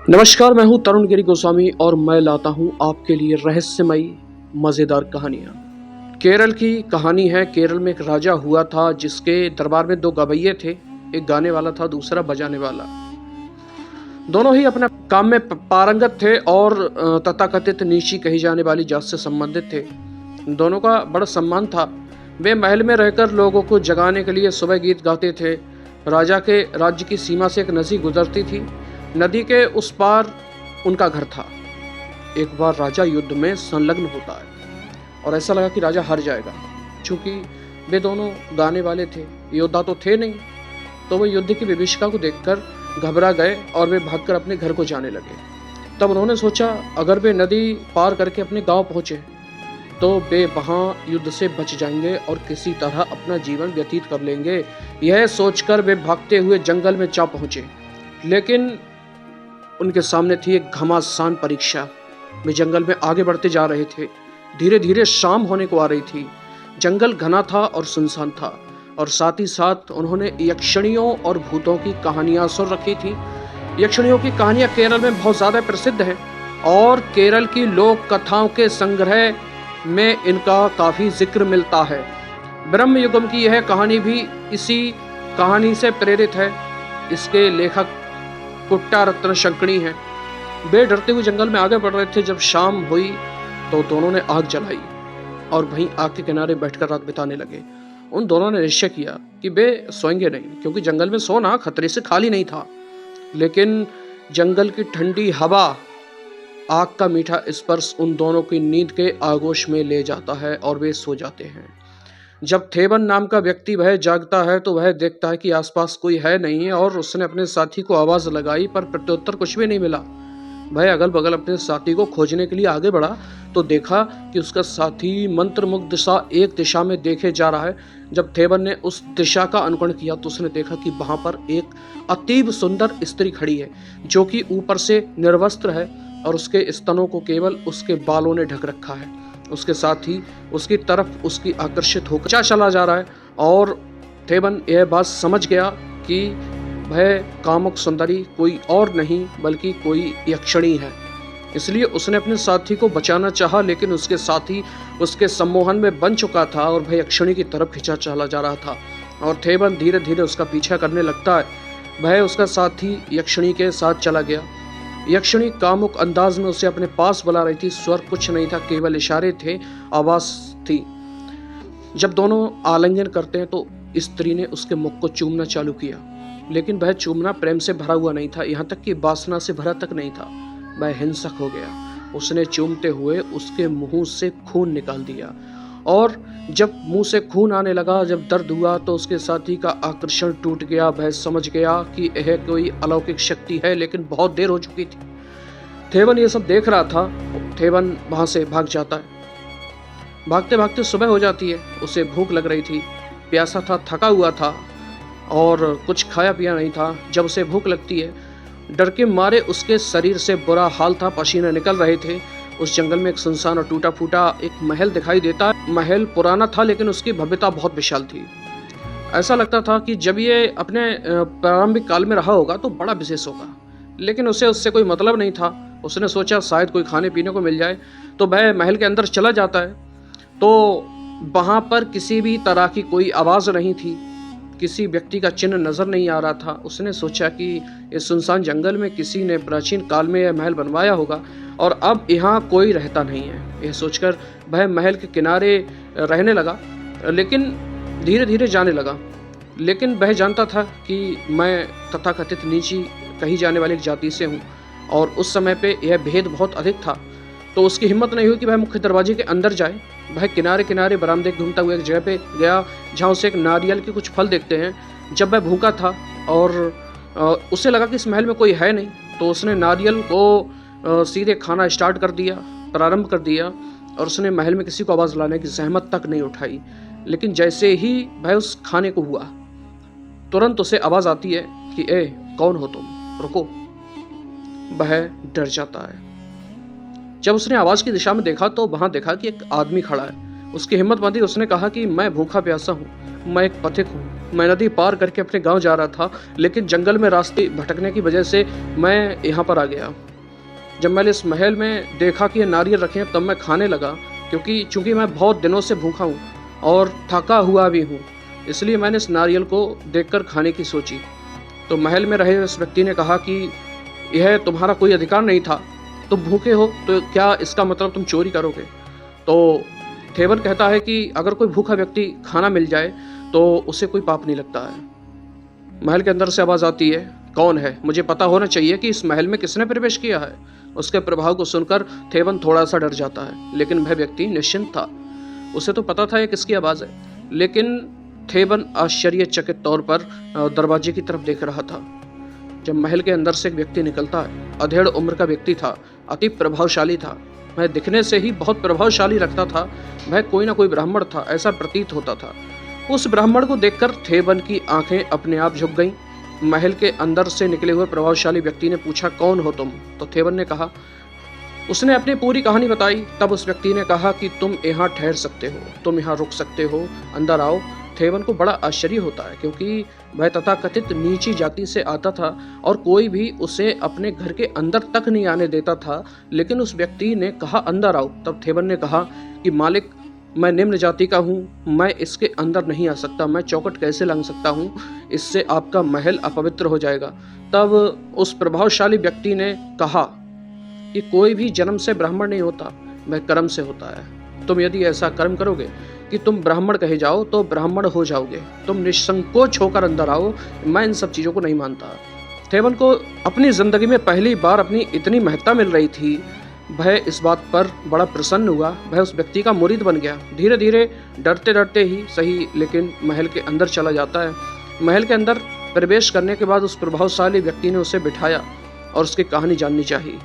नमस्कार, मैं हूं तरुण गिरी गोस्वामी और मैं लाता हूं आपके लिए रहस्यमयी मज़ेदार कहानियां। केरल की कहानी है। केरल में एक राजा हुआ था जिसके दरबार में दो गवैये थे। एक गाने वाला था, दूसरा बजाने वाला। दोनों ही अपने काम में पारंगत थे और तथाकथित नीची कही जाने वाली जात से संबंधित थे। दोनों का बड़ा सम्मान था। वे महल में रहकर लोगों को जगाने के लिए सुबह गीत गाते थे। राजा के राज्य की सीमा से एक नदी गुजरती थी। नदी के उस पार उनका घर था। एक बार राजा युद्ध में संलग्न होता है और ऐसा लगा कि राजा हार जाएगा, क्योंकि वे दोनों गाने वाले थे, योद्धा तो थे नहीं। तो वे युद्ध की विभीषिका को देखकर घबरा गए और वे भागकर अपने घर को जाने लगे। तब उन्होंने सोचा, अगर वे नदी पार करके अपने गांव पहुंचे तो वे वहां युद्ध से बच जाएंगे और किसी तरह अपना जीवन व्यतीत कर लेंगे। यह सोचकर वे भागते हुए जंगल में जा पहुंचे, लेकिन उनके सामने थी एक घमासान परीक्षा। वे जंगल में आगे बढ़ते जा रहे थे। धीरे धीरे शाम होने को आ रही थी। जंगल घना था और सुनसान था, और साथ ही साथ उन्होंने यक्षिणियों और भूतों की कहानियां सुन रखी थी। यक्षिणियों की कहानियां केरल में बहुत ज्यादा प्रसिद्ध हैं और केरल की लोक कथाओं के संग्रह में इनका काफी जिक्र मिलता है। ब्रह्म युगम की यह कहानी भी इसी कहानी से प्रेरित है। इसके लेखक कुट्टा रत्न शंकणी हैं। वे डरते हुए जंगल में आगे बढ़ रहे थे। जब शाम हुई तो दोनों ने आग जलाई और वहीं आग के किनारे बैठकर रात बिताने लगे। उन दोनों ने निश्चय किया कि वे सोएंगे नहीं, क्योंकि जंगल में सोना खतरे से खाली नहीं था। लेकिन जंगल की ठंडी हवा, आग का मीठा स्पर्श उन दोनों की नींद के आगोश में ले जाता है और वे सो जाते हैं। जब थेवन नाम का व्यक्ति वह जागता है तो वह देखता है कि आसपास कोई है नहीं, और उसने अपने साथी को आवाज लगाई पर प्रत्युत्तर कुछ भी नहीं मिला। वह अगल बगल अपने साथी को खोजने के लिए आगे बढ़ा तो देखा कि उसका साथी मंत्रमुग्ध सा एक दिशा में देखे जा रहा है। जब थेवन ने उस दिशा का अनुकरण किया तो उसने देखा कि वहां पर एक अतीब सुंदर स्त्री खड़ी है, जो कि ऊपर से निर्वस्त्र है और उसके स्तनों को केवल उसके बालों ने ढक रखा है। उसके साथ ही उसकी तरफ उसकी आकर्षित होकर चला जा रहा है, और थेवन यह बात समझ गया कि वह कामुक सुंदरी कोई और नहीं बल्कि कोई यक्षिणी है। इसलिए उसने अपने साथी को बचाना चाहा, लेकिन उसके साथी उसके सम्मोहन में बन चुका था और वह यक्षिणी की तरफ खिंचा चला जा रहा था, और थेवन धीरे धीरे उसका पीछा करने लगता है। वह उसका साथी यक्षिणी के साथ चला गया। यक्षिणी कामुक अंदाज में उसे अपने पास बुला रही थी। स्वर कुछ नहीं था, केवल इशारे थे, आवाज थी। जब दोनों आलिंगन करते हैं तो स्त्री ने उसके मुख को चूमना चालू किया, लेकिन वह चूमना प्रेम से भरा हुआ नहीं था, यहाँ तक कि वासना से भरा तक नहीं था। वह हिंसक हो गया। उसने चूमते हुए उसके मुंह से खून निकाल दिया, और जब मुंह से खून आने लगा, जब दर्द हुआ तो उसके साथी का आकर्षण टूट गया। वह समझ गया कि यह कोई अलौकिक शक्ति है, लेकिन बहुत देर हो चुकी थी। थेवन ये सब देख रहा था। थेवन वहां से भाग जाता है। भागते भागते सुबह हो जाती है। उसे भूख लग रही थी, प्यासा था, थका हुआ था और कुछ खाया पिया नहीं था। जब उसे भूख लगती है, डर के मारे उसके शरीर से बुरा हाल था, पसीने निकल रहे थे। उस जंगल में एक सुनसान और टूटा फूटा एक महल दिखाई देता है। महल पुराना था, लेकिन उसकी भव्यता बहुत विशाल थी। ऐसा लगता था कि जब ये अपने प्रारंभिक काल में रहा होगा तो बड़ा विशेष होगा, लेकिन उसे उससे कोई मतलब नहीं था। उसने सोचा शायद कोई खाने पीने को मिल जाए, तो वह महल के अंदर चला जाता है। तो वहां पर किसी भी तरह की कोई आवाज नहीं थी, किसी व्यक्ति का चिन्ह नजर नहीं आ रहा था। उसने सोचा कि इस सुनसान जंगल में किसी ने प्राचीन काल में यह महल बनवाया होगा और अब यहाँ कोई रहता नहीं है। यह सोचकर वह महल के किनारे रहने लगा, लेकिन धीरे धीरे जाने लगा। लेकिन वह जानता था कि मैं तथाकथित नीची कही जाने वाली एक जाति से हूँ, और उस समय पे यह भेद बहुत अधिक था। तो उसकी हिम्मत नहीं हुई कि वह मुख्य दरवाजे के अंदर जाए। वह किनारे किनारे बरामदे घूमता हुआ एक जगह पे गया जहाँ उसे एक नारियल के कुछ फल देखते हैं। जब वह भूखा था और उसे लगा कि इस महल में कोई है नहीं, तो उसने नारियल को सीधे खाना स्टार्ट कर दिया, प्रारंभ कर दिया, और उसने महल में किसी को आवाज़ लाने की जहमत तक नहीं उठाई। लेकिन जैसे ही वह उस खाने को हुआ, तुरंत उसे आवाज़ आती है कि ए कौन हो तुम, रुको। वह डर जाता है। जब उसने आवाज की दिशा में देखा तो वहां देखा कि एक आदमी खड़ा है। उसकी हिम्मत बंधी। उसने कहा कि मैं भूखा प्यासा हूँ, मैं एक पथिक हूँ, मैं नदी पार करके अपने गांव जा रहा था, लेकिन जंगल में रास्ते भटकने की वजह से मैं यहाँ पर आ गया। जब मैंने इस महल में देखा कि ये नारियल रखे हैं, तब मैं खाने लगा, क्योंकि चूंकि मैं बहुत दिनों से भूखा हूँ और थका हुआ भी हूँ, इसलिए मैंने इस नारियल को देखकर खाने की सोची। तो महल में रहे उस व्यक्ति ने कहा कि यह तुम्हारा कोई अधिकार नहीं था, तुम भूखे हो तो क्या इसका मतलब तुम चोरी करोगे? तो थेवन कहता है कि अगर कोई भूखा व्यक्ति खाना मिल जाए तो उसे कोई पाप नहीं लगता है। महल के अंदर से आवाज़ आती है, कौन है? मुझे पता होना चाहिए कि इस महल में किसने प्रवेश किया है। उसके प्रभाव को सुनकर थेवन थोड़ा सा डर जाता है, लेकिन वह व्यक्ति निश्चिंत था। उसे तो पता था ये किसकी आवाज़ है, लेकिन थेवन आश्चर्यचकित तौर पर दरवाजे की तरफ देख रहा था। जब महल के अंदर से एक व्यक्ति निकलता है, अधेड़ उम्र का व्यक्ति था, अति प्रभावशाली था। वह दिखने से ही बहुत प्रभावशाली रखता था। वह कोई ना कोई ब्राह्मण था, ऐसा प्रतीत होता था। उस ब्राह्मण को देखकर थेवन की आंखें अपने आप झुक गईं। महल के अंदर से निकले हुए प्रभावशाली व्यक्ति ने पूछा, कौन हो तुम? तो थेवन ने कहा, उसने अपनी पूरी कहानी बताई। तब उस व्यक्ति ने कहा कि तुम यहाँ ठहर सकते हो, तुम यहाँ रुक सकते हो, अंदर आओ। थेवन को बड़ा आश्चर्य होता है, क्योंकि वह तथाकथित नीची जाति से आता था और कोई भी उसे अपने घर के अंदर तक नहीं आने देता था, लेकिन उस व्यक्ति ने कहा अंदर आओ। तब थेवन ने कहा कि मालिक, मैं निम्न जाति का हूँ, मैं इसके अंदर नहीं आ सकता, मैं चौखट कैसे लांघ सकता हूँ, इससे आपका महल अपवित्र हो जाएगा। तब उस प्रभावशाली व्यक्ति ने कहा कि कोई भी जन्म से ब्राह्मण नहीं होता, वह कर्म से होता है। तुम यदि ऐसा कर्म करोगे कि तुम ब्राह्मण कहे जाओ तो ब्राह्मण हो जाओगे। तुम निसंकोच होकर अंदर आओ, मैं इन सब चीज़ों को नहीं मानता। थेवन को अपनी ज़िंदगी में पहली बार अपनी इतनी महत्ता मिल रही थी। वह इस बात पर बड़ा प्रसन्न हुआ। वह उस व्यक्ति का मुरीद बन गया। धीरे धीरे, डरते डरते ही सही, लेकिन महल के अंदर चला जाता है। महल के अंदर प्रवेश करने के बाद उस प्रभावशाली व्यक्ति ने उसे बिठाया और उसकी कहानी जाननी चाहिए।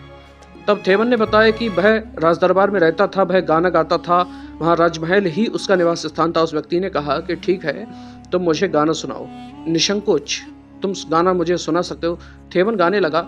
तब थेवन ने बताया कि वह राजदरबार में रहता था, वह गाना गाता था, वहाँ राजमहल ही उसका निवास स्थान था। उस व्यक्ति ने कहा कि ठीक है, तुम मुझे गाना सुनाओ, निसंकोच तुम गाना मुझे सुना सकते हो। थेवन गाने लगा।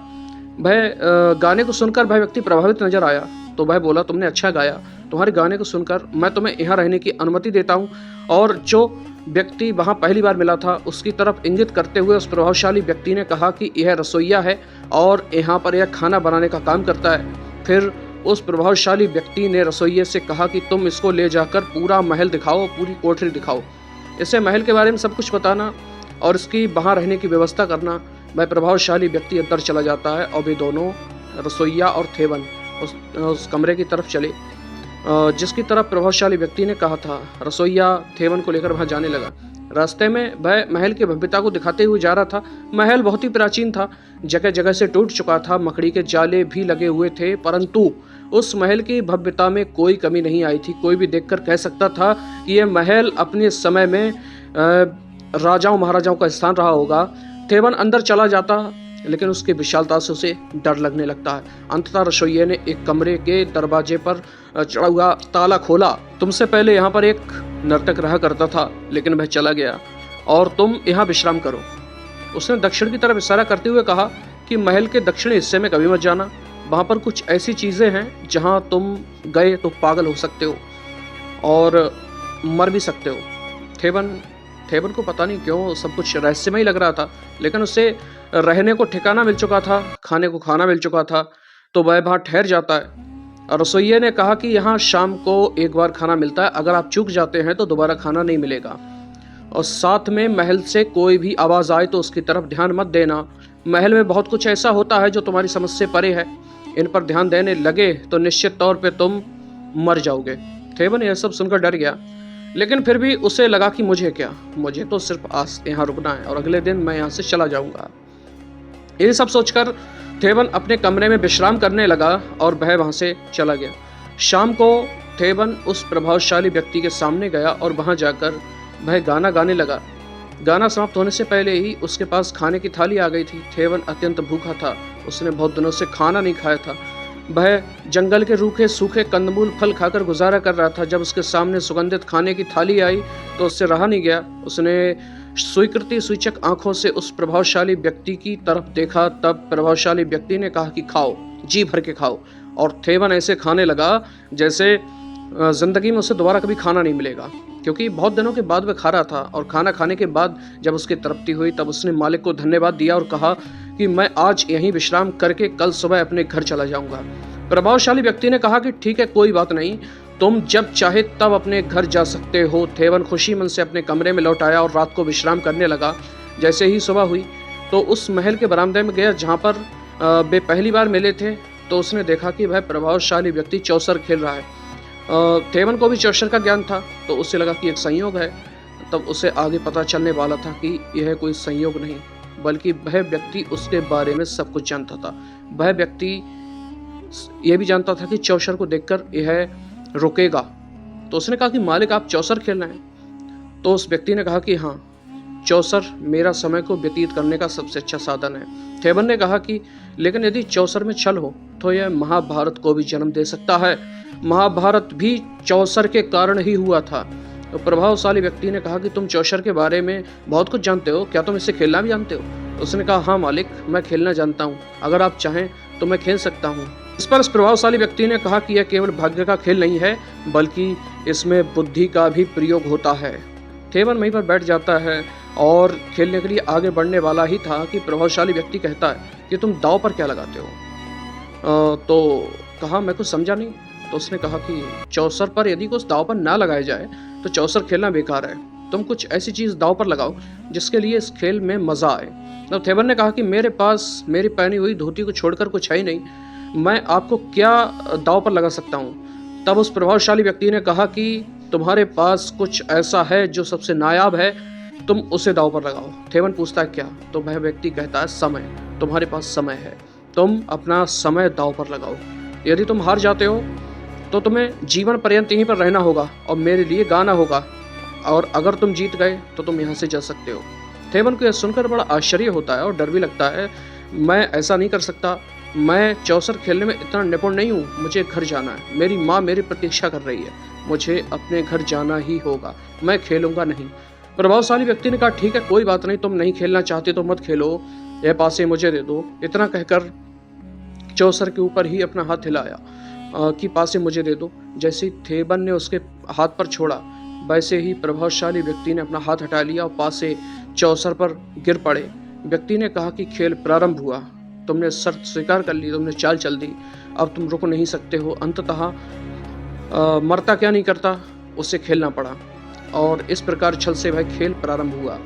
वह गाने को सुनकर वह व्यक्ति प्रभावित नजर आया, तो वह बोला, तुमने अच्छा गाया, तुम्हारे गाने को सुनकर मैं तुम्हें यहाँ रहने की अनुमति देता हूँ। और जो व्यक्ति वहाँ पहली बार मिला था उसकी तरफ इंगित करते हुए उस प्रभावशाली व्यक्ति ने कहा कि यह रसोइया है और यहाँ पर यह खाना बनाने का काम करता है। फिर उस प्रभावशाली व्यक्ति ने रसोइये से कहा कि तुम इसको ले जाकर पूरा महल दिखाओ, पूरी कोठरी दिखाओ, इसे महल के बारे में सब कुछ बताना और इसकी वहाँ रहने की व्यवस्था करना। वह प्रभावशाली व्यक्ति अंदर चला जाता है और वे दोनों, रसोइया और थेवन, उस कमरे की तरफ चले जिसकी तरफ प्रभावशाली व्यक्ति ने कहा था। रसोइया थेवन को लेकर वहां जाने लगा। रास्ते में वह महल की भव्यता को दिखाते हुए जा रहा था। महल बहुत ही प्राचीन था, जगह जगह से टूट चुका था, मकड़ी के जाले भी लगे हुए थे, परंतु उस महल की भव्यता में कोई कमी नहीं आई थी। कोई भी देखकर कह सकता था कि यह महल अपने समय में राजाओं महाराजाओं का स्थान रहा होगा। थेवन अंदर चला जाता, लेकिन उसकी विशालता से उसे डर लगने लगता है। अंततः रसोइये ने एक कमरे के दरवाजे पर चढ़ा हुआ ताला खोला। तुमसे पहले यहाँ पर एक नर्तक रहा करता था, लेकिन वह चला गया और तुम यहाँ विश्राम करो। उसने दक्षिण की तरफ इशारा करते हुए कहा कि महल के दक्षिणी हिस्से में कभी मत जाना, वहाँ पर कुछ ऐसी चीज़ें हैं जहाँ तुम गए तो पागल हो सकते हो और मर भी सकते हो। थेवन को पता नहीं क्यों सब कुछ रहस्यमय लग रहा था, लेकिन उसे रहने को ठिकाना मिल चुका था, खाने को खाना मिल चुका था, तो वह वहाँ ठहर जाता है। और रसोइये ने कहा कि यहाँ शाम को एक बार खाना मिलता है, अगर आप चूक जाते हैं तो दोबारा खाना नहीं मिलेगा। और साथ में महल से कोई भी आवाज़ आए तो उसकी तरफ ध्यान मत देना। महल में बहुत कुछ ऐसा होता है जो तुम्हारी समझ से परे है, इन पर ध्यान देने लगे तो निश्चित तौर पे तुम मर जाओगे। थेवन यह सब सुनकर डर गया, लेकिन फिर भी उसे लगा कि मुझे क्या, मुझे तो सिर्फ आज यहाँ रुकना है और अगले दिन मैं यहाँ से चला जाऊँगा। ये सब सोचकर थेवन अपने कमरे में विश्राम करने लगा और वह वहाँ से चला गया। शाम को थेवन उस प्रभावशाली व्यक्ति के सामने गया और वहाँ जाकर वह गाना गाने लगा। गाना समाप्त होने से पहले ही उसके पास खाने की थाली आ गई थी। थेवन अत्यंत भूखा था, उसने बहुत दिनों से खाना नहीं खाया था। वह जंगल के रूखे सूखे कंदमूल फल खाकर गुजारा कर रहा था। जब उसके सामने सुगंधित खाने की थाली आई तो उससे रहा नहीं गया। उसने स्वीकृति सूचक आंखों से उस प्रभावशाली व्यक्ति की तरफ देखा। तब प्रभावशाली व्यक्ति ने कहा कि खाओ, जी भर के खाओ। और थेवन ऐसे खाने लगा जैसे ज़िंदगी में उसे दोबारा कभी खाना नहीं मिलेगा, क्योंकि बहुत दिनों के बाद वह खा रहा था और खाना खाने के बाद जब उसकी तृप्ति हुई तब उसने मालिक को धन्यवाद दिया और कहा कि मैं आज यहीं विश्राम करके कल सुबह अपने घर चला जाऊंगा। प्रभावशाली व्यक्ति ने कहा कि ठीक है, कोई बात नहीं, तुम जब चाहे तब अपने घर जा सकते हो। थेवन खुशी मन से अपने कमरे में लौट आया और रात को विश्राम करने लगा। जैसे ही सुबह हुई तो उस महल के बरामदे में गया जहाँ पर वे पहली बार मिले थे, तो उसने देखा कि वह प्रभावशाली व्यक्ति चौसर खेल रहा है। थेवन को भी चौसर का ज्ञान था, तो उसे लगा कि एक संयोग है। तब उसे आगे पता चलने वाला था कि यह कोई संयोग नहीं, बल्कि वह व्यक्ति उसके बारे में सब कुछ जानता था। वह व्यक्ति यह भी जानता था कि चौसर को देखकर यह रुकेगा। तो उसने कहा कि मालिक, आप चौसर खेल रहे हैं? तो उस व्यक्ति ने कहा कि हाँ, चौसर मेरा समय को व्यतीत करने का सबसे अच्छा साधन है। थेवन ने कहा कि लेकिन यदि चौसर में छल हो तो यह महाभारत को भी जन्म दे सकता है। महाभारत भी चौसर के कारण ही हुआ था। तो प्रभावशाली व्यक्ति ने कहा कि तुम चौसर के बारे में बहुत कुछ जानते हो, क्या तुम इसे खेलना भी जानते हो? तो उसने कहा हाँ मालिक, मैं खेलना जानता हूँ, अगर आप चाहें तो मैं खेल सकता हूँ। इस पर इस प्रभावशाली व्यक्ति ने कहा कि यह केवल भाग्य का खेल नहीं है, बल्कि इसमें बुद्धि का भी प्रयोग होता है। थेवन वहीं पर बैठ जाता है और खेलने के लिए आगे बढ़ने वाला ही था कि प्रभावशाली व्यक्ति कहता है कि तुम दांव पर क्या लगाते हो? तो कहा मैं कुछ समझा नहीं। तो उसने कहा कि चौसर पर यदि कुछ दांव पर ना लगाया जाए तो चौसर खेलना बेकार है। तुम कुछ ऐसी चीज़ दांव पर लगाओ जिसके लिए इस खेल में मज़ा आए। तब थेवन ने कहा कि मेरे पास मेरी पहनी हुई धोती को छोड़कर कुछ है ही नहीं, मैं आपको क्या दांव पर लगा सकता हूँ? तब उस प्रभावशाली व्यक्ति ने कहा कि तुम्हारे पास कुछ ऐसा है जो सबसे नायाब है, तुम उसे दांव पर लगाओ। थेवन पूछता है क्या? तो वह व्यक्ति कहता है समय। तुम्हारे पास समय है, तुम अपना समय दांव पर लगाओ। यदि तुम हार जाते हो तो तुम्हें जीवन पर्यंत यहीं पर रहना होगा और मेरे लिए गाना होगा, और अगर तुम जीत गए तो तुम यहाँ से जा सकते हो। थेवन को यह सुनकर बड़ा आश्चर्य होता है और डर भी लगता है। मैं ऐसा नहीं कर सकता, मैं चौसर खेलने में इतना निपुण नहीं हूँ, मुझे घर जाना है, मेरी माँ मेरी प्रतीक्षा कर रही है, मुझे अपने घर जाना ही होगा, मैं खेलूंगा नहीं। प्रभावशाली व्यक्ति ने कहा ठीक है, कोई बात नहीं, तुम नहीं खेलना चाहते तो मत खेलो, यह पासे मुझे दे दो। इतना कहकर चौसर के ऊपर ही अपना हाथ हिलाया कि पासे मुझे दे दो। जैसे ही थेवन ने उसके हाथ पर छोड़ा, वैसे ही प्रभावशाली व्यक्ति ने अपना हाथ हटा लिया और पासे चौसर पर गिर पड़े। व्यक्ति ने कहा कि खेल प्रारंभ हुआ, तुमने शर्त स्वीकार कर ली, तुमने चाल चल दी, अब तुम रुक नहीं सकते हो। अंततः मरता क्या नहीं करता, उसे खेलना पड़ा और इस प्रकार छल से वह खेल प्रारंभ हुआ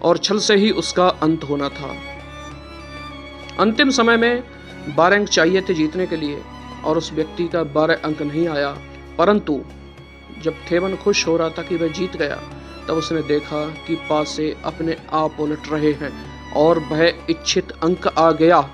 और छल से ही उसका अंत होना था। अंतिम समय में 12 अंक चाहिए थे जीतने के लिए और उस व्यक्ति का 12 अंक नहीं आया, परंतु जब थेवन खुश हो रहा था कि वह जीत गया, तब उसने देखा कि पासे अपने आप उलट रहे हैं और वह इच्छित अंक आ गया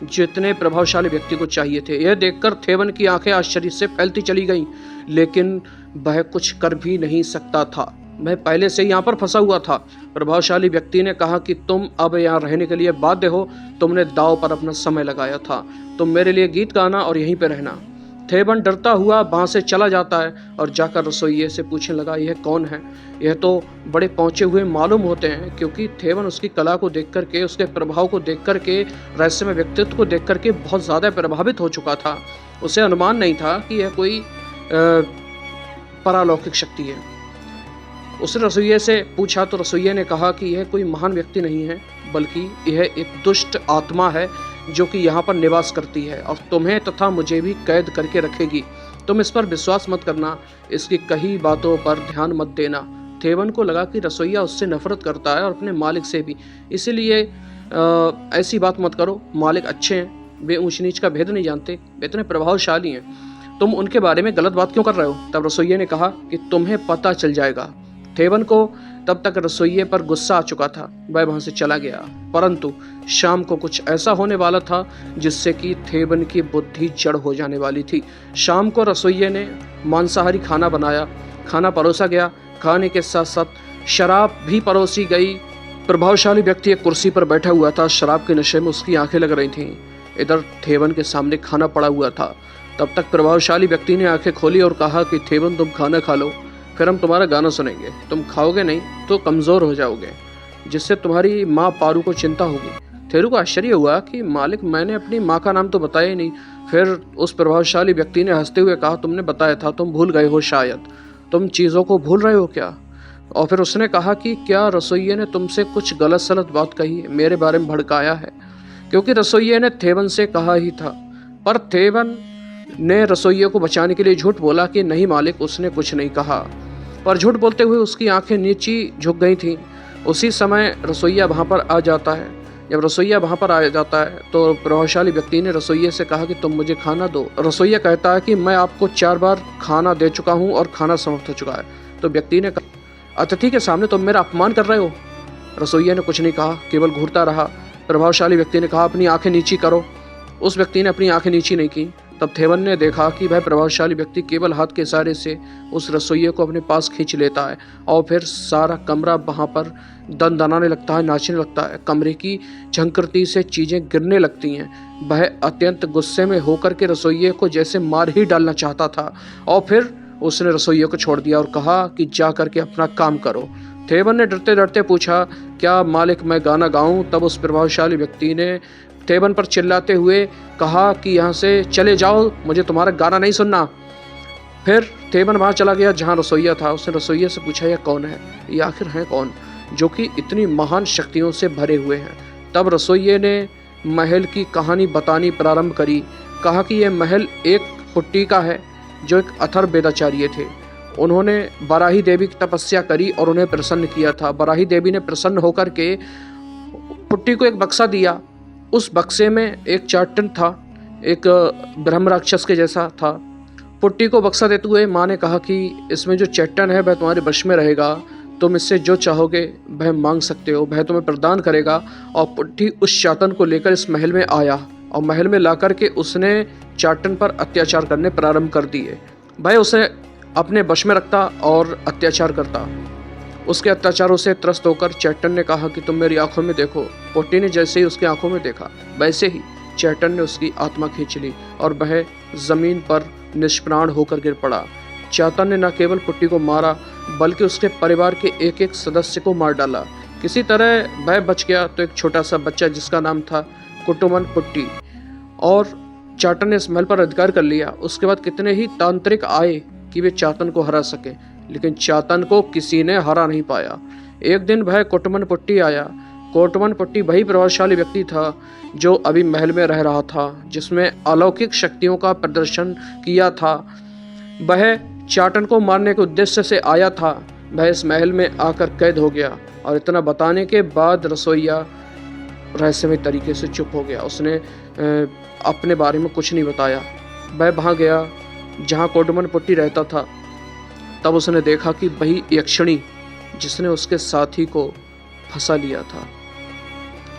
जितने प्रभावशाली व्यक्ति को चाहिए थे। यह देखकर थेवन की आंखें आश्चर्य से फैलती चली गईं, लेकिन वह कुछ कर भी नहीं सकता था, वह पहले से यहाँ पर फंसा हुआ था। प्रभावशाली व्यक्ति ने कहा कि तुम अब यहाँ रहने के लिए बाध्य हो, तुमने दांव पर अपना समय लगाया था, तुम मेरे लिए गीत गाना और यहीं पे रहना। थेवन डरता हुआ वहाँ से चला जाता है और जाकर रसोइये से पूछने लगा यह कौन है? यह तो बड़े पहुँचे हुए मालूम होते हैं, क्योंकि थेवन उसकी कला को देख करके, उसके प्रभाव को देख करके, रहस्यमय व्यक्तित्व को देख करके बहुत ज़्यादा प्रभावित हो चुका था। उसे अनुमान नहीं था कि यह कोई परालौकिक शक्ति है। उसने रसोइये से पूछा तो रसोइये ने कहा कि यह कोई महान व्यक्ति नहीं है, बल्कि यह एक दुष्ट आत्मा है जो कि यहाँ पर निवास करती है और तुम्हें तथा मुझे भी कैद करके रखेगी। तुम इस पर विश्वास मत करना, इसकी कही बातों पर ध्यान मत देना। थेवन को लगा कि रसोइया उससे नफरत करता है और अपने मालिक से भी, इसीलिए ऐसी बात मत करो, मालिक अच्छे हैं, वे ऊंच नीच का भेद नहीं जानते, वे इतने प्रभावशाली हैं, तुम उनके बारे में गलत बात क्यों कर रहे हो? तब रसोइये ने कहा कि तुम्हें पता चल जाएगा। थेवन को तब तक रसोइये पर गुस्सा आ चुका था, वह वहां से चला गया, परंतु शाम को कुछ ऐसा होने वाला था जिससे कि थेवन की बुद्धि जड़ हो जाने वाली थी। शाम को रसोइये ने मांसाहारी खाना बनाया, खाना परोसा गया, खाने के साथ साथ शराब भी परोसी गई। प्रभावशाली व्यक्ति एक कुर्सी पर बैठा हुआ था, शराब के नशे में उसकी आंखें लग रही थीं। इधर थेवन के सामने खाना पड़ा हुआ था। तब तक प्रभावशाली व्यक्ति ने आंखें खोली और कहा कि थेवन तुम खाना खा लो, फिर हम तुम्हारा गाना सुनेंगे, तुम खाओगे नहीं तो कमज़ोर हो जाओगे, जिससे तुम्हारी माँ पारू को चिंता होगी। थेरू को आश्चर्य हुआ कि मालिक, मैंने अपनी माँ का नाम तो बताया ही नहीं। फिर उस प्रभावशाली व्यक्ति ने हंसते हुए कहा, तुमने बताया था, तुम भूल गए हो शायद, तुम चीज़ों को भूल रहे हो क्या? और फिर उसने कहा कि क्या रसोइये ने तुमसे कुछ गलत सलत बात कही, मेरे बारे में भड़काया है? क्योंकि रसोइये ने थेवन से कहा ही था, पर थेवन ने रसोइये को बचाने के लिए झूठ बोला कि नहीं मालिक, उसने कुछ नहीं कहा। पर झूठ बोलते हुए उसकी आंखें नीची झुक गई थीं। उसी समय रसोइया वहाँ पर आ जाता है। जब रसोइया वहाँ पर आ जाता है तो प्रभावशाली व्यक्ति ने रसोइये से कहा कि तुम मुझे खाना दो। रसोइया कहता है कि मैं आपको 4 बार खाना दे चुका हूँ और खाना समाप्त हो चुका है। तो व्यक्ति ने कहा, अतिथि के सामने तुम मेरा अपमान कर रहे हो। रसोइया ने कुछ नहीं कहा, केवल घूरता रहा। प्रभावशाली व्यक्ति ने कहा, अपनी आंखें नीची करो। उस व्यक्ति ने अपनी आंखें नीची नहीं की। तब थेवन ने देखा कि वह प्रभावशाली व्यक्ति केवल हाथ के इशारे से उस रसोइये को अपने पास खींच लेता है और फिर सारा कमरा वहाँ पर दनदनाने लगता है, नाचने लगता है। कमरे की झंकृती से चीज़ें गिरने लगती हैं। वह अत्यंत गुस्से में होकर के रसोइये को जैसे मार ही डालना चाहता था और फिर उसने रसोइये को छोड़ दिया और कहा कि जा करके अपना काम करो। थेवन ने डरते डरते पूछा, क्या मालिक मैं गाना गाऊं? तब उस प्रभावशाली व्यक्ति ने थेवन पर चिल्लाते हुए कहा कि यहाँ से चले जाओ, मुझे तुम्हारा गाना नहीं सुनना। फिर थेवन वहाँ चला गया जहाँ रसोइया था। उसने रसोइये से पूछा, यह कौन है? ये आखिर है कौन जो कि इतनी महान शक्तियों से भरे हुए हैं? तब रसोइये ने महल की कहानी बतानी प्रारंभ करी। कहा कि यह महल एक पुट्टी का है जो एक अथर्व वेदाचार्य थे। उन्होंने बराही देवी की तपस्या करी और उन्हें प्रसन्न किया था। बराही देवी ने प्रसन्न होकर के पुट्टी को एक बक्सा दिया। उस बक्से में एक चाटन था, एक ब्रह्म राक्षस के जैसा था। पुट्टी को बक्सा देते हुए माँ ने कहा कि इसमें जो चट्टन है वह तुम्हारे वश में रहेगा, तुम इससे जो चाहोगे वह मांग सकते हो, वह तुम्हें प्रदान करेगा। और पुट्टी उस चाटन को लेकर इस महल में आया और महल में ला कर के उसने चाटन पर अत्याचार करने प्रारंभ कर दिए। वह उसे अपने वश में रखता और अत्याचार करता। उसके अत्याचारों से त्रस्त होकर चैटन ने कहा कि तुम मेरी आंखों में देखो। पुट्टी ने जैसे ही उसकी आंखों में देखा वैसे ही चैटन ने उसकी आत्मा खींच ली और वह जमीन पर निष्प्राण होकर गिर पड़ा। चैतन ने न केवल पुट्टी को मारा बल्कि उसके परिवार के एक एक सदस्य को मार डाला। किसी तरह वह बच गया तो एक छोटा सा बच्चा जिसका नाम था कुटुमन पुट्टी, और चाटन ने इस महल पर अधिकार कर लिया। उसके बाद कितने ही तांत्रिक आए कि वे चातन को हरा सके, लेकिन चातन को किसी ने हरा नहीं पाया। एक दिन वह कोटमन पुट्टी आया। कोटमन पुट्टी वही प्रभावशाली व्यक्ति था जो अभी महल में रह रहा था, जिसमें अलौकिक शक्तियों का प्रदर्शन किया था। वह चाटन को मारने के उद्देश्य से आया था। वह इस महल में आकर कैद हो गया और इतना बताने के बाद रसोइया रहस्यमय तरीके से चुप हो गया। उसने अपने बारे में कुछ नहीं बताया। वह वहाँ गया जहाँ कोटमन पुट्टी रहता था। तब उसने देखा कि वही यक्षिणी जिसने उसके साथी को फंसा लिया था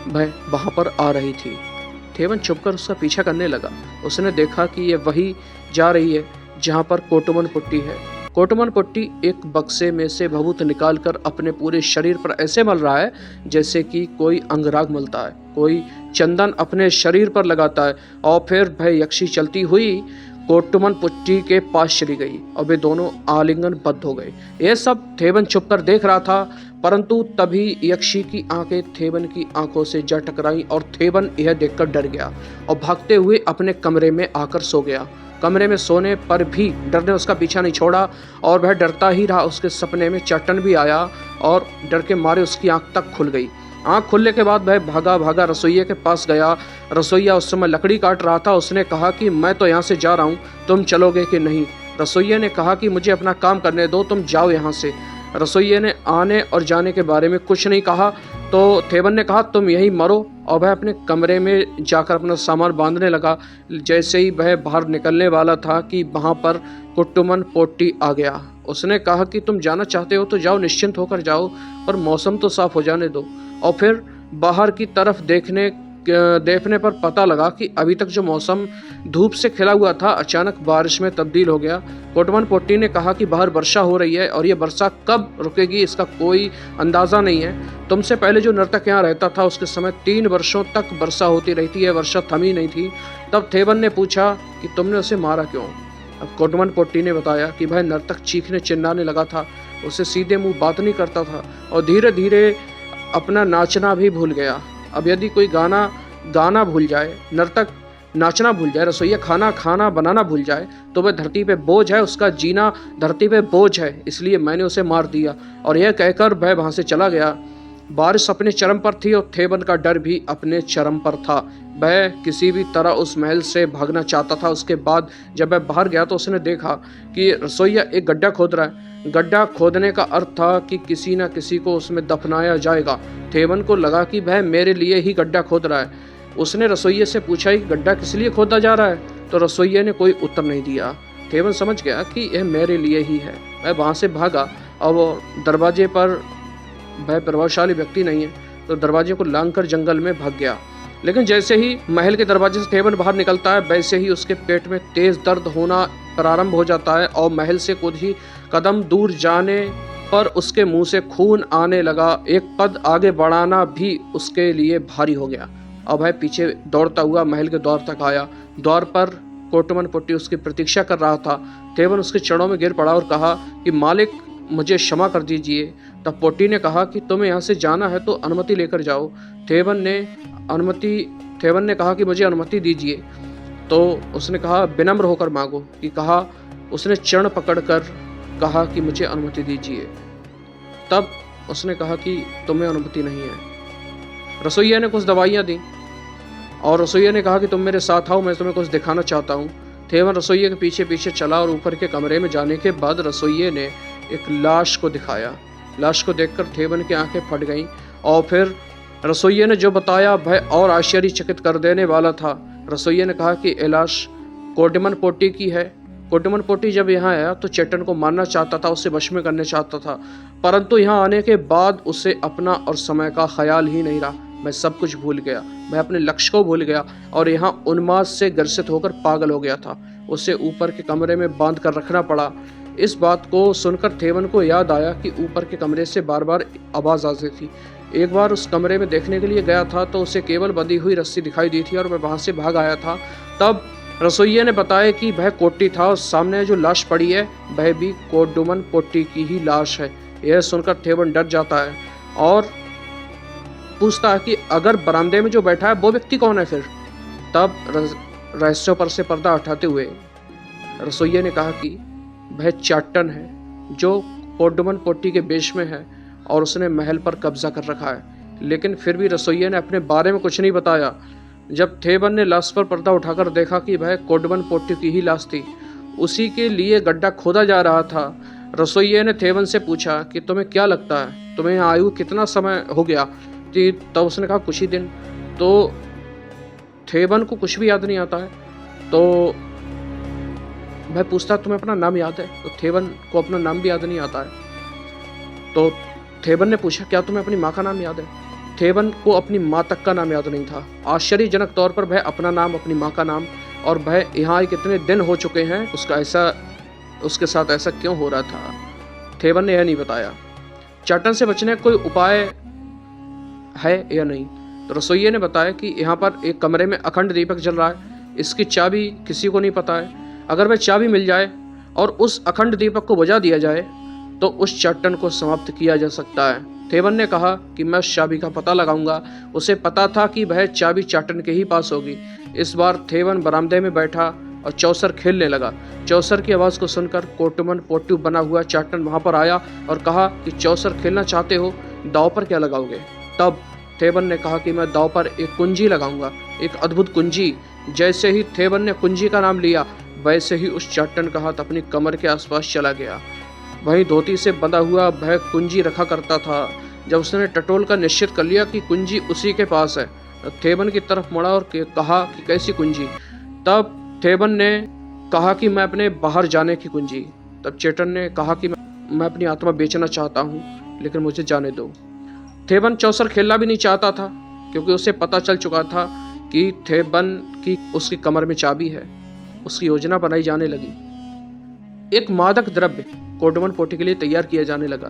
वह वहाँ पर आ रही थी। थेवन चुपकर उसका पीछा करने लगा। उसने देखा कि ये वही जा रही है जहाँ पर कोटमन पुट्टी है। कोटमन पुट्टी एक बक्से में से भभूत निकालकर अपने पूरे शरीर पर ऐसे मल रहा है जैसे कि कोई अंगराग मलता है, कोई चंदन अपने शरीर पर लगाता है। और फिर वह यक्षी चलती हुई कोटमन पुट्टी के पास चली गई और वे दोनों आलिंगनबद्ध हो गए। यह सब थेवन छुपकर देख रहा था, परंतु तभी यक्षी की आंखें थेवन की आंखों से जा टकराईं और थेवन यह देखकर डर गया और भागते हुए अपने कमरे में आकर सो गया। कमरे में सोने पर भी डर ने उसका पीछा नहीं छोड़ा और वह डरता ही रहा। उसके सपने में चाटन भी आया और डर के मारे उसकी आंख तक खुल गई। आंख खुलने के बाद वह भागा भागा रसोइये के पास गया। रसोइया उस समय लकड़ी काट रहा था। उसने कहा कि मैं तो यहाँ से जा रहा हूँ, तुम चलोगे कि नहीं? रसोइये ने कहा कि मुझे अपना काम करने दो, तुम जाओ यहाँ से। रसोइये ने आने और जाने के बारे में कुछ नहीं कहा तो थेवन ने कहा तुम यहीं मरो, और वह अपने कमरे में जाकर अपना सामान बांधने लगा। जैसे ही वह बाहर निकलने वाला था कि वहाँ पर कुटुमन पोट्टी आ गया। उसने कहा कि तुम जाना चाहते हो तो जाओ, निश्चिंत होकर जाओ, पर मौसम तो साफ हो जाने दो। और फिर बाहर की तरफ देखने पर पता लगा कि अभी तक जो मौसम धूप से खिला हुआ था अचानक बारिश में तब्दील हो गया। कोटमन पोट्टी ने कहा कि बाहर वर्षा हो रही है और ये वर्षा कब रुकेगी इसका कोई अंदाज़ा नहीं है। तुमसे पहले जो नर्तक यहाँ रहता था उसके समय 3 वर्षों तक वर्षा होती रही थी, यह वर्षा थमी नहीं थी। तब थेवन ने पूछा कि तुमने उसे मारा क्यों? अब कोटमन पोट्टी ने बताया कि वह नर्तक चीखने चिल्लाने लगा था, उसे सीधे मुंह बात नहीं करता था और धीरे धीरे अपना नाचना भी भूल गया। अब यदि कोई गाना भूल जाए, नर्तक नाचना भूल जाए, रसोइया खाना बनाना भूल जाए, तो वह धरती पे बोझ है, उसका जीना धरती पे बोझ है, इसलिए मैंने उसे मार दिया। और यह कहकर वह वहाँ से चला गया। बारिश अपने चरम पर थी और थेबन का डर भी अपने चरम पर था। वह किसी भी तरह उस महल से भागना चाहता था। उसके बाद जब वह बाहर गया तो उसने देखा कि रसोइया एक गड्ढा खोद रहा है। गड्ढा खोदने का अर्थ था कि किसी न किसी को उसमें दफनाया जाएगा। थेबन को लगा कि वह मेरे लिए ही गड्ढा खोद रहा है। उसने रसोइये से पूछा कि गड्ढा किस लिए खोदा जा रहा है, तो रसोइये ने कोई उत्तर नहीं दिया। थेबन समझ गया कि यह मेरे लिए ही है। वह वहाँ से भागा और वो दरवाजे पर, वह प्रभावशाली व्यक्ति नहीं है तो दरवाजे को लांघकर जंगल में भाग गया। लेकिन जैसे ही महल के दरवाजे से थेबन बाहर निकलता है, वैसे ही उसके पेट में तेज दर्द होना प्रारंभ हो जाता है और महल से कुछ ही कदम दूर जाने पर उसके मुंह से खून आने लगा। एक कद आगे बढ़ाना भी उसके लिए भारी हो गया। अब वह पीछे दौड़ता हुआ महल के द्वार तक आया। द्वार पर कोटमन पोटी उसकी प्रतीक्षा कर रहा था। थेबन उसके चरणों में गिर पड़ा और कहा कि मालिक, मुझे क्षमा कर दीजिए। तब पोटी ने कहा कि तुम्हें यहाँ से जाना है तो अनुमति लेकर जाओ। थेबन ने कहा कि मुझे अनुमति दीजिए। तो उसने कहा विनम्र होकर मांगो कि कहा। उसने चरण पकड़कर कहा कि मुझे अनुमति दीजिए। तब उसने कहा कि तुम्हें अनुमति नहीं है। रसोइया ने कुछ दवाइयाँ दी और रसोइया ने कहा कि तुम मेरे साथ आओ, मैं तुम्हें कुछ दिखाना चाहता हूँ। थेबन रसोइये के पीछे पीछे चला और ऊपर के कमरे में जाने के बाद रसोइये ने एक लाश को दिखाया। लाश को देखकर थेबन की आंखें फट गईं और फिर रसोइये ने जो बताया वह और आश्चर्यचकित कर देने वाला था। रसोइये ने कहा कि ये लाश कोटमन पोटी की है। कोटमन पोटी जब यहाँ आया तो चेटन को मारना चाहता था, उसे वश में करना चाहता था, परंतु यहाँ आने के बाद उसे अपना और समय का ख्याल ही नहीं रहा। मैं सब कुछ भूल गया, मैं अपने लक्ष्य को भूल गया और यहाँ उन्माद से ग्रसित होकर पागल हो गया था। उसे ऊपर के कमरे में बांध कर रखना पड़ा। इस बात को सुनकर थेबन को याद आया कि ऊपर के कमरे से बार बार आवाज़ आती थी। एक बार उस कमरे में देखने के लिए गया था तो उसे केवल बंधी हुई रस्सी दिखाई दी थी और वह वहाँ से भाग आया था। तब रसोइये ने बताया कि वह कोटी था और सामने जो लाश पड़ी है वह भी कोटमन पोटी की ही लाश है। यह सुनकर थेबन डर जाता है और पूछता है कि अगर बरामदे में जो बैठा है वो व्यक्ति कौन है फिर। तब रहस्यों पर से पर्दा हटाते हुए रसोइये ने कहा कि वह चाटन है जो कोटमन पोटी के बेश में है और उसने महल पर कब्जा कर रखा है। लेकिन फिर भी रसोइये ने अपने बारे में कुछ नहीं बताया। जब थेबन ने लाश पर पर्दा उठाकर देखा कि वह कोटमन पोटी की ही लाश थी, उसी के लिए गड्ढा खोदा जा रहा था। रसोइये ने थेबन से पूछा कि तुम्हें क्या लगता है, तुम्हें यहाँ आयु कितना समय हो गया। तब उसने कहा कुछ ही दिन। तो थेबन को कुछ भी याद नहीं आता है। तो वह पूछता तुम्हें अपना नाम याद है, तो थेबन को अपना नाम भी याद नहीं आता है। तो थेबन ने पूछा क्या तुम्हें अपनी माँ का नाम याद है। थेबन को अपनी माँ तक का नाम याद नहीं था। आश्चर्यजनक तौर पर वह अपना नाम, अपनी माँ का नाम और वह यहाँ कितने दिन हो चुके हैं उसके साथ ऐसा क्यों हो रहा था, थेबन ने यह नहीं बताया। चाटन से बचने का कोई उपाय है या नहीं। तो रसोइये ने बताया कि यहाँ पर एक कमरे में अखंड दीपक जल रहा है, इसकी चाबी किसी को नहीं पता है। अगर वह चाबी मिल जाए और उस अखंड दीपक को बुझा दिया जाए तो उस चाटन को समाप्त किया जा सकता है। थेबन ने कहा कि मैं उस चाबी का पता लगाऊंगा। उसे पता था कि वह चाबी चाटन के ही पास होगी। इस बार थेबन बरामदे में बैठा और चौसर खेलने लगा। चौसर की आवाज़ को सुनकर कोटमन पोटू बना हुआ चाटन वहाँ पर आया और कहा कि चौसर खेलना चाहते हो, दाव पर क्या लगाओगे। तब थेबन ने कहा कि मैं दाव पर एक कुंजी लगाऊंगा, एक अद्भुत कुंजी। जैसे ही थेबन ने कुंजी का नाम लिया वैसे ही उस चाटन का हाथ अपनी कमर के आसपास चला गया। वहीं धोती से बंधा हुआ वह कुंजी रखा करता था। जब उसने टटोल का निश्चित कर लिया कि कुंजी उसी के पास है, थेबन की तरफ मुड़ा और कहा कि कैसी कुंजी। तब थेबन ने कहा कि मैं अपने बाहर जाने की कुंजी। तब चेटन ने कहा कि मैं अपनी आत्मा बेचना चाहता हूँ, लेकिन मुझे जाने दो। थेबन चौसर खेलना भी नहीं चाहता था क्योंकि उसे पता चल चुका था कि थेबन की उसकी कमर में चाबी है। उसकी योजना बनाई जाने लगी। एक मादक द्रव्य कोटमन पोटी के लिए तैयार किया जाने लगा।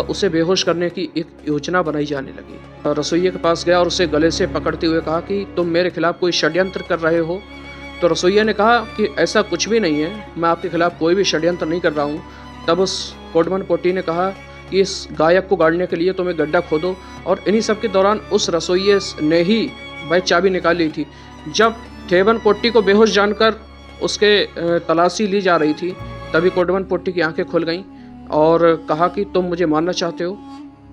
उसे बेहोश करने की एक योजना बनाई जाने लगी। रसोइये के पास गया और उसे गले से पकड़ते हुए कहा कि तुम मेरे खिलाफ कोई षड्यंत्र कर रहे हो। तो रसोइये ने कहा कि ऐसा कुछ भी नहीं है, मैं आपके खिलाफ कोई भी षड्यंत्र नहीं कर रहा हूँ। तब उस कोटमन पोटी ने कहा कि इस गायक को गाड़ने के लिए तुम एक गड्ढा खोदो। और इन्हीं सब के दौरान उस रसोइये ने ही वह चाबी निकाल ली थी। जब थेवन पोट्टी को बेहोश जानकर उसके तलाशी ली जा रही थी, तभी कोडवन पोट्टी की आंखें खुल गईं और कहा कि तुम मुझे मारना चाहते हो।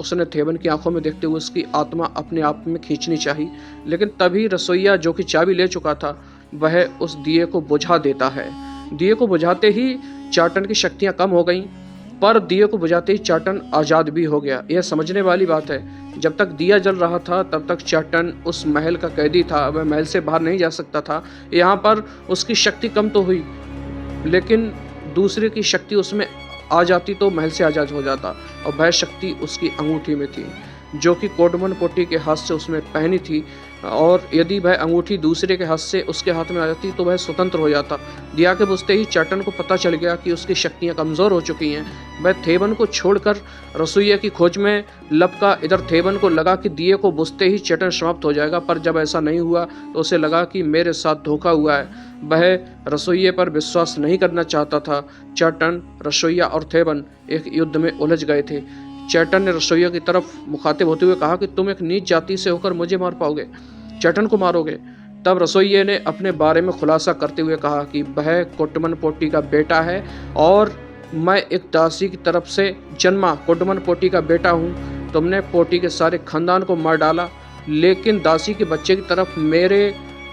उसने थेवन की आंखों में देखते हुए उसकी आत्मा अपने आप में खींचनी चाहिए, लेकिन तभी रसोइया जो कि चाबी ले चुका था वह उस दिए को बुझा देता है। दिए को बुझाते ही चाटन की शक्तियां कम हो गईं, पर दिए को बुझाते ही चाटन आज़ाद भी हो गया। यह समझने वाली बात है, जब तक दिया जल रहा था तब तक चाटन उस महल का कैदी था, वह महल से बाहर नहीं जा सकता था। यहाँ पर उसकी शक्ति कम तो हुई, लेकिन दूसरे की शक्ति उसमें आ जाती तो महल से आज़ाद हो जाता। और वह शक्ति उसकी अंगूठी में थी, जो कि कोडवन पोट्टी के हाथ से उसमें पहनी थी, और यदि वह अंगूठी दूसरे के हाथ से उसके हाथ में आ जाती तो वह स्वतंत्र हो जाता। दिया के बुझते ही चाटन को पता चल गया कि उसकी शक्तियां कमज़ोर हो चुकी हैं। वह थेवन को छोड़कर रसोइया की खोज में लपका। इधर थेवन को लगा कि दिए को बुझते ही चाटन समाप्त हो जाएगा, पर जब ऐसा नहीं हुआ तो उसे लगा कि मेरे साथ धोखा हुआ है। वह रसोइये पर विश्वास नहीं करना चाहता था। चाटन, रसोइया और थेवन एक युद्ध में उलझ गए थे। चाटन ने रसोइया की तरफ मुखातिब होते हुए कहा कि तुम एक नीच जाति से होकर मुझे मार पाओगे, चाटन को मारोगे। तब रसोइये ने अपने बारे में खुलासा करते हुए कहा कि वह कोडवन पोट्टी का बेटा है और मैं एक दासी की तरफ से जन्मा कोडवन पोट्टी का बेटा हूँ। तुमने पोट्टी के सारे खानदान को मार डाला, लेकिन दासी के बच्चे की तरफ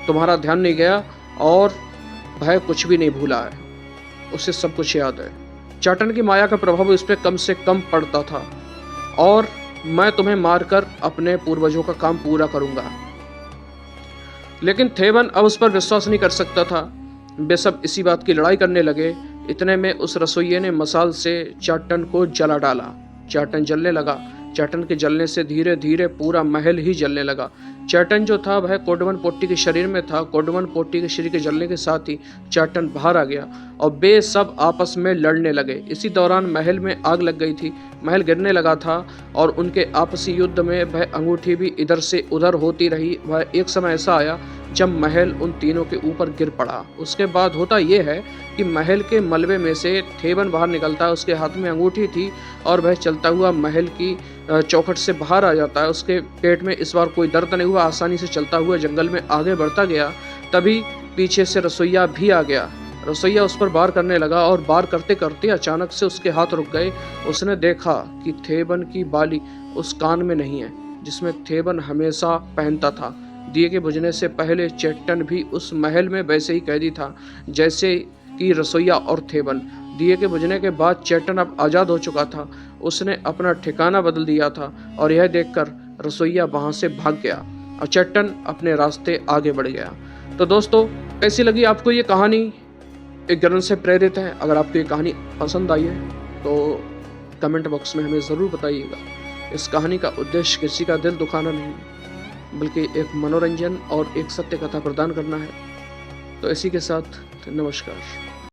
तुम्हारा ध्यान नहीं गया और वह कुछ भी नहीं भूला है, उसे सब कुछ याद है। चाटन की माया का प्रभाव इस पर कम से कम पड़ता था और मैं तुम्हें मारकर अपने पूर्वजों का काम पूरा करूंगा। लेकिन थेवन अब उस पर विश्वास नहीं कर सकता था। वे सब इसी बात की लड़ाई करने लगे। इतने में उस रसोइये ने मसाल से चाटन को जला डाला। चाटन जलने लगा। चाटन के जलने से धीरे धीरे पूरा महल ही जलने लगा। चाटन जो था वह कोडवन पोट्टी के शरीर में था। कोडवन पोट्टी के शरीर के जलने के साथ ही चाटन बाहर आ गया और वे सब आपस में लड़ने लगे। इसी दौरान महल में आग लग गई थी। महल गिरने लगा था और उनके आपसी युद्ध में वह अंगूठी भी इधर से उधर होती रही। वह एक समय ऐसा आया जब महल उन तीनों के ऊपर गिर पड़ा। उसके बाद होता यह है कि महल के मलबे में से थेवन बाहर निकलता है। उसके हाथ में अंगूठी थी और वह चलता हुआ महल की चौखट से बाहर आ जाता है। उसके पेट में इस बार कोई दर्द नहीं हुआ, आसानी से चलता हुआ जंगल में आगे बढ़ता गया। तभी पीछे से रसोइया भी आ गया। रसोइया उस पर वार करने लगा और वार करते करते अचानक से उसके हाथ रुक गए। उसने देखा कि थेवन की बाली उस कान में नहीं है जिसमें थेवन हमेशा पहनता था। दिए के बुझने से पहले चाटन भी उस महल में वैसे ही कैदी था जैसे कि रसोइया और थेवन। दिए के बुझने के बाद चाटन अब आज़ाद हो चुका था। उसने अपना ठिकाना बदल दिया था और यह देखकर रसोइया वहाँ से भाग गया और चाटन अपने रास्ते आगे बढ़ गया। तो दोस्तों, कैसी लगी आपको ये कहानी? एक ग्रंथ से प्रेरित है। अगर आपको ये कहानी पसंद आई है तो कमेंट बॉक्स में हमें ज़रूर बताइएगा। इस कहानी का उद्देश्य किसी का दिल दुखाना नहीं, बल्कि एक मनोरंजन और एक सत्य कथा प्रदान करना है। तो इसी के साथ नमस्कार।